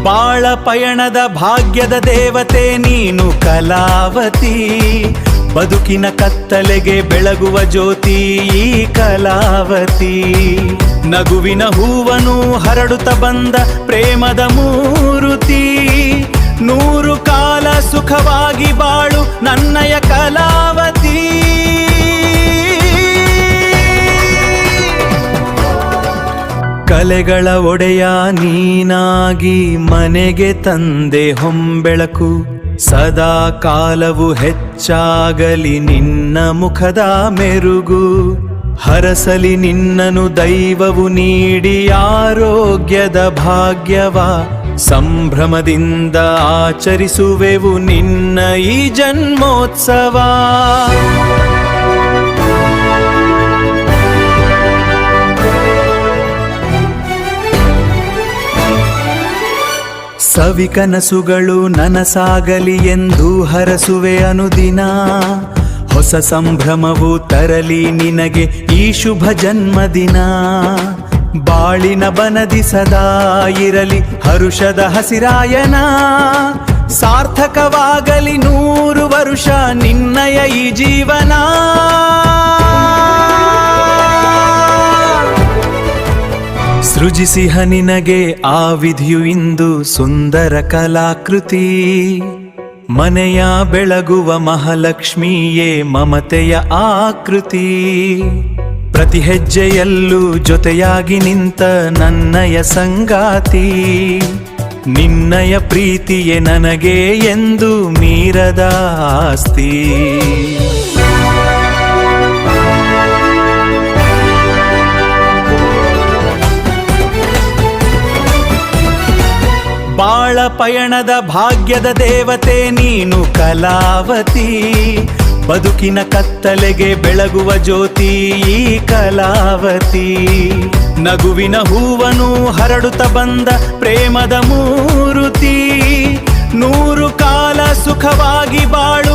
ಬಾಳ ಪಯಣದ ಭಾಗ್ಯದ ದೇವತೆ ನೀನು ಕಲಾವತಿ, ಬದುಕಿನ ಕತ್ತಲೆಗೆ ಬೆಳಗುವ ಜ್ಯೋತಿ ಈ ಕಲಾವತಿ. ನಗುವಿನ ಹೂವನು ಹರಡುತ್ತ ಬಂದ ಪ್ರೇಮದ ಮೂರುತಿ, 100 ಕಾಲ ಸುಖವಾಗಿ ಬಾಳು ನನ್ನಯ ಕಲಾವತಿ. ಕಲೆಗಳ ಒಡೆಯ ನೀನಾಗಿ ಮನೆಗೆ ತಂದೆ ಹೊಂಬೆಳಕು, ಸದಾ ಕಾಲವು ಹೆಚ್ಚಾಗಲಿ ನಿನ್ನ ಮುಖದ ಮೆರುಗು. ಹರಸಲಿ ನಿನ್ನನು ದೈವವು ನೀಡಿ ಆರೋಗ್ಯದ ಭಾಗ್ಯವ, ಸಂಭ್ರಮದಿಂದ ಆಚರಿಸುವೆವು ನಿನ್ನ ಈ ಜನ್ಮೋತ್ಸವ. ಸವಿಕನಸುಗಳು ನನಸಾಗಲಿ ಎಂದು ಹರಸುವೆ ಅನುದಿನ, ಹೊಸ ಸಂಭ್ರಮವು ತರಲಿ ನಿನಗೆ ಈ ಶುಭ ಜನ್ಮದಿನ. ಬಾಳಿನ ಬನದಿ ಸದಾ ಇರಲಿ ಹರುಷದ ಹಸಿರಾಯನ, ಸಾರ್ಥಕವಾಗಲಿ 100 ವರುಷ ನಿನ್ನಯ ಈ ಜೀವನ. ಸೃಜಿಸಿಹ ನಿನಗೆ ಆ ವಿಧಿಯು ಇಂದು ಸುಂದರ ಕಲಾಕೃತಿ, ಮನೆಯ ಬೆಳಗುವ ಮಹಾಲಕ್ಷ್ಮಿಯೇ ಮಮತೆಯ ಆಕೃತಿ. ಪ್ರತಿ ಹೆಜ್ಜೆಯಲ್ಲೂ ಜೊತೆಯಾಗಿ ನಿಂತ ನನ್ನಯ ಸಂಗಾತಿ, ನಿನ್ನಯ ಪ್ರೀತಿಯೇ ನನಗೆ ಎಂದು ಮೀರದ ಆಸ್ತಿ. ಬಾಳ ಪಯಣದ ಭಾಗ್ಯದ ದೇವತೆ ನೀನು ಕಲಾವತಿ, ಬದುಕಿನ ಕತ್ತಲೆಗೆ ಬೆಳಗುವ ಜ್ಯೋತಿ ಈ ಕಲಾವತಿ. ನಗುವಿನ ಹೂವನು ಹರಡುತ್ತ ಬಂದ ಪ್ರೇಮದ ಮೂರುತಿ, 100 ಕಾಲ ಸುಖವಾಗಿ ಬಾಳು